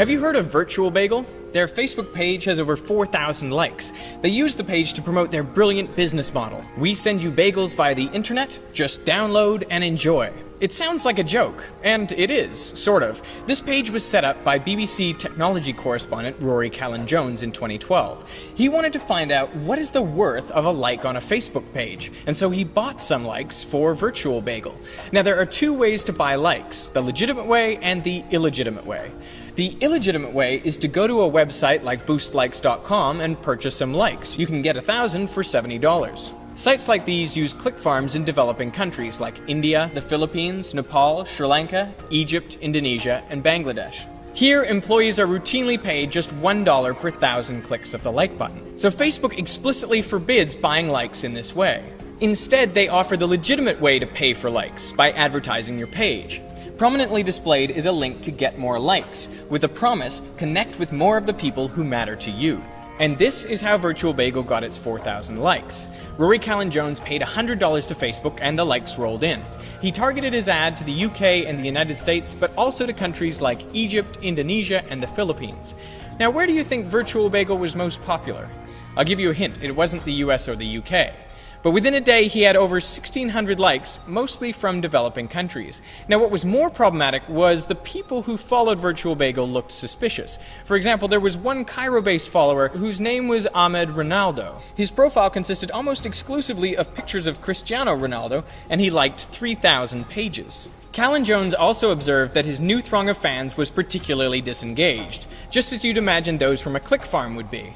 Have you heard of Virtual Bagel? Their Facebook page has over 4,000 likes. They use the page to promote their brilliant business model. We send you bagels via the internet, just download and enjoy. It sounds like a joke, and it is, sort of. This page was set up by BBC technology correspondent Rory Callan-Jones in 2012. He wanted to find out what is the worth of a like on a Facebook page, and so he bought some likes for Virtual Bagel. Now there are two ways to buy likes, the legitimate way and the illegitimate way. The illegitimate way is to go to a website like boostlikes.com and purchase some likes. You can get 1,000 for $70. Sites like these use click farms in developing countries like India, the Philippines, Nepal, Sri Lanka, Egypt, Indonesia, and Bangladesh. Here, employees are routinely paid just $1 per 1,000 clicks of the like button. So Facebook explicitly forbids buying likes in this way. Instead, they offer the legitimate way to pay for likes, by advertising your page. Prominently displayed is a link to get more likes, with a promise, connect with more of the people who matter to you. And this is how Virtual Bagel got its 4,000 likes. Rory Callan-Jones paid $100 to Facebook and the likes rolled in. He targeted his ad to the UK and the United States, but also to countries like Egypt, Indonesia, and the Philippines. Now, where do you think Virtual Bagel was most popular? I'll give you a hint, it wasn't the US or the UK. But within a day, he had over 1,600 likes, mostly from developing countries. Now, what was more problematic was the people who followed Virtual Bagel looked suspicious. For example, there was one Cairo-based follower whose name was Ahmed Ronaldo. His profile consisted almost exclusively of pictures of Cristiano Ronaldo, and he liked 3,000 pages. Callan-Jones also observed that his new throng of fans was particularly disengaged, just as you'd imagine those from a click farm would be.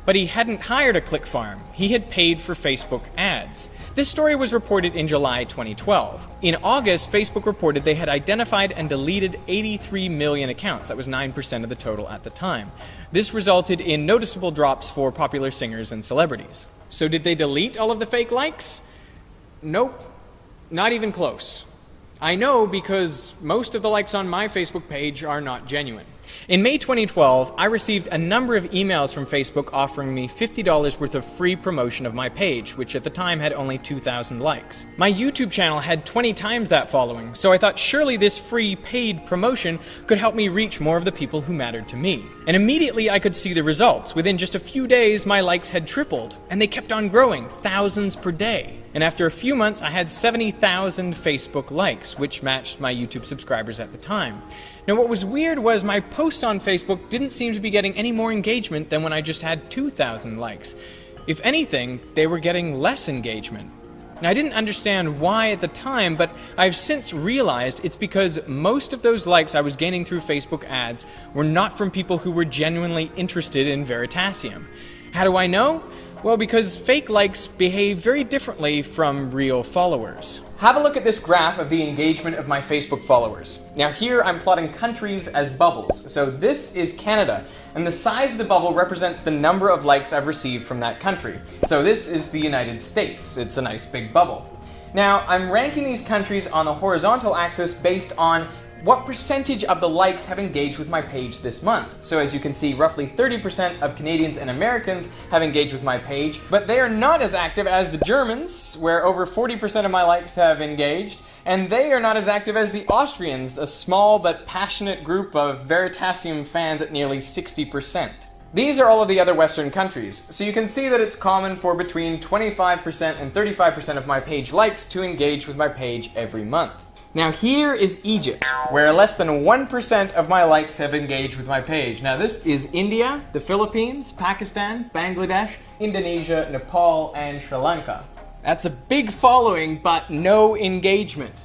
But he hadn't hired a click farm. He had paid for Facebook ads. This story was reported in July 2012. In August, Facebook reported they had identified and deleted 83 million accounts. That was 9% of the total at the time. This resulted in noticeable drops for popular singers and celebrities. So did they delete all of the fake likes? Nope. Not even close. I know because most of the likes on my Facebook page are not genuine. In May 2012, I received a number of emails from Facebook offering me $50 worth of free promotion of my page, which at the time had only 2,000 likes. My YouTube channel had 20 times that following, so I thought surely this free paid promotion could help me reach more of the people who mattered to me. And immediately I could see the results. Within just a few days, my likes had tripled, and they kept on growing, thousands per day. And after a few months, I had 70,000 Facebook likes, which matched my YouTube subscribers at the time. Now, what was weird was my posts on Facebook didn't seem to be getting any more engagement than when I just had 2,000 likes. If anything, they were getting less engagement. Now, I didn't understand why at the time, but I've since realized it's because most of those likes I was gaining through Facebook ads were not from people who were genuinely interested in Veritasium. How do I know? Well, because fake likes behave very differently from real followers. Have a look at this graph of the engagement of my Facebook followers. Now here I'm plotting countries as bubbles. So this is Canada, and the size of the bubble represents the number of likes I've received from that country. So this is the United States. It's a nice big bubble. Now I'm ranking these countries on the horizontal axis based on what percentage of the likes have engaged with my page this month. So as you can see, roughly 30% of Canadians and Americans have engaged with my page, but they are not as active as the Germans, where over 40% of my likes have engaged, and they are not as active as the Austrians, a small but passionate group of Veritasium fans at nearly 60%. These are all of the other Western countries, so you can see that it's common for between 25% and 35% of my page likes to engage with my page every month. Now here is Egypt, where less than 1% of my likes have engaged with my page. Now this is India, the Philippines, Pakistan, Bangladesh, Indonesia, Nepal, and Sri Lanka. That's a big following, but no engagement.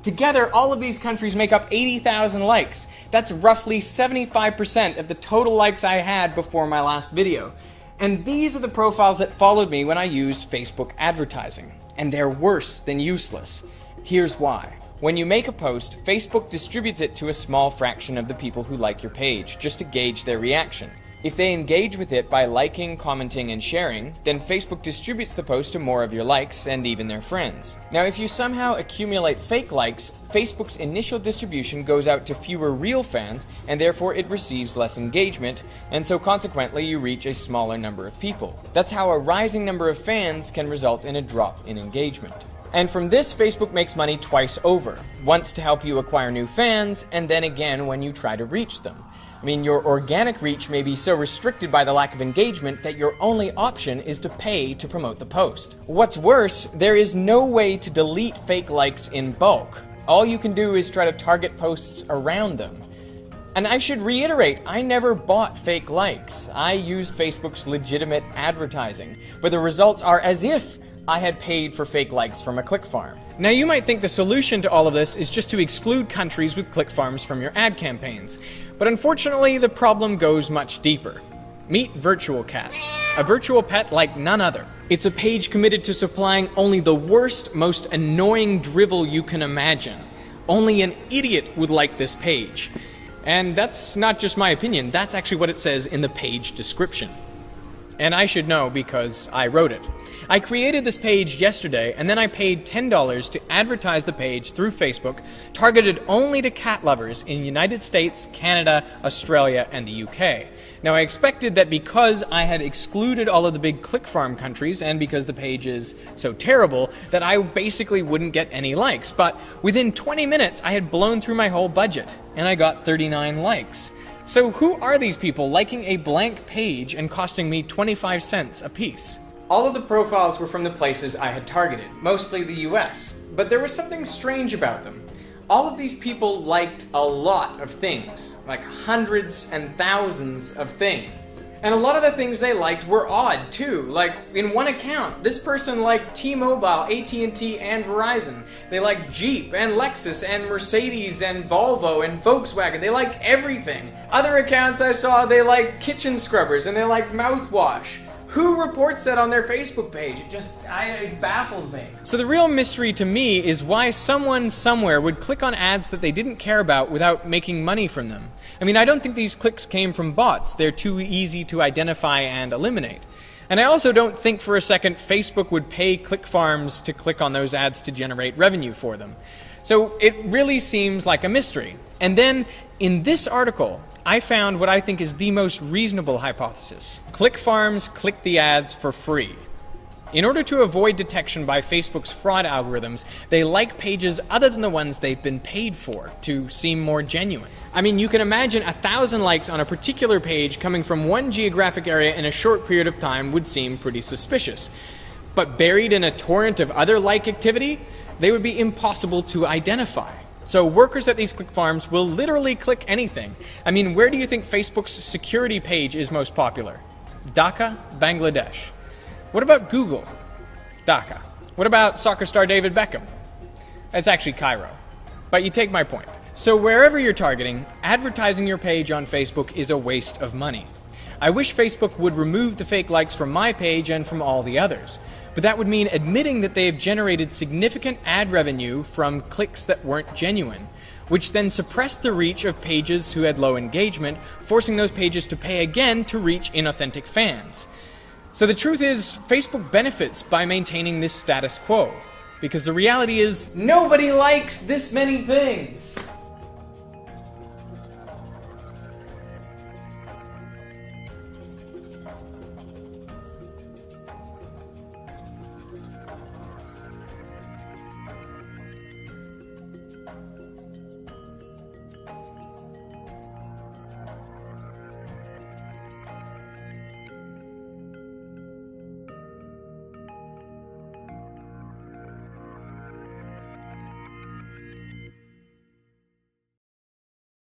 Together, all of these countries make up 80,000 likes. That's roughly 75% of the total likes I had before my last video. And these are the profiles that followed me when I used Facebook advertising. And they're worse than useless. Here's why. When you make a post, Facebook distributes it to a small fraction of the people who like your page, just to gauge their reaction. If they engage with it by liking, commenting, and sharing, then Facebook distributes the post to more of your likes and even their friends. Now, if you somehow accumulate fake likes, Facebook's initial distribution goes out to fewer real fans, and therefore it receives less engagement, and so consequently you reach a smaller number of people. That's how a rising number of fans can result in a drop in engagement. And from this, Facebook makes money twice over. Once to help you acquire new fans, and then again when you try to reach them. I mean, your organic reach may be so restricted by the lack of engagement that your only option is to pay to promote the post. What's worse, there is no way to delete fake likes in bulk. All you can do is try to target posts around them. And I should reiterate, I never bought fake likes. I used Facebook's legitimate advertising, but the results are as if I had paid for fake likes from a click farm. Now you might think the solution to all of this is just to exclude countries with click farms from your ad campaigns, but unfortunately the problem goes much deeper. Meet Virtual Cat, a virtual pet like none other. It's a page committed to supplying only the worst, most annoying drivel you can imagine. Only an idiot would like this page. And that's not just my opinion, that's actually what it says in the page description. And I should know because I wrote it. I created this page yesterday, and then I paid $10 to advertise the page through Facebook, targeted only to cat lovers in the United States, Canada, Australia, and the UK. Now, I expected that because I had excluded all of the big click farm countries, and because the page is so terrible, that I basically wouldn't get any likes. But within 20 minutes, I had blown through my whole budget, and I got 39 likes. So who are these people liking a blank page and costing me 25 cents a piece? All of the profiles were from the places I had targeted, mostly the US, but there was something strange about them. All of these people liked a lot of things, like hundreds and thousands of things. And a lot of the things they liked were odd too. Like in one account, this person liked T-Mobile, AT&T, and Verizon. They liked Jeep and Lexus and Mercedes and Volvo and Volkswagen. They liked everything. Other accounts I saw, they liked kitchen scrubbers and they liked mouthwash. Who reports that on their Facebook page? It baffles me. So the real mystery to me is why someone somewhere would click on ads that they didn't care about without making money from them. I mean, I don't think these clicks came from bots. They're too easy to identify and eliminate. And I also don't think for a second Facebook would pay click farms to click on those ads to generate revenue for them. So it really seems like a mystery. And then in this article, I found what I think is the most reasonable hypothesis. Click farms click the ads for free. In order to avoid detection by Facebook's fraud algorithms, they like pages other than the ones they've been paid for to seem more genuine. I mean, you can imagine 1,000 likes on a particular page coming from one geographic area in a short period of time would seem pretty suspicious. But buried in a torrent of other like activity, they would be impossible to identify. So workers at these click farms will literally click anything. I mean, where do you think Facebook's security page is most popular? Dhaka, Bangladesh. What about Google? Dhaka. What about soccer star David Beckham? It's actually Cairo. But you take my point. So wherever you're targeting, advertising your page on Facebook is a waste of money. I wish Facebook would remove the fake likes from my page and from all the others. But that would mean admitting that they have generated significant ad revenue from clicks that weren't genuine, which then suppressed the reach of pages who had low engagement, forcing those pages to pay again to reach inauthentic fans. So the truth is, Facebook benefits by maintaining this status quo, because the reality is, nobody likes this many things.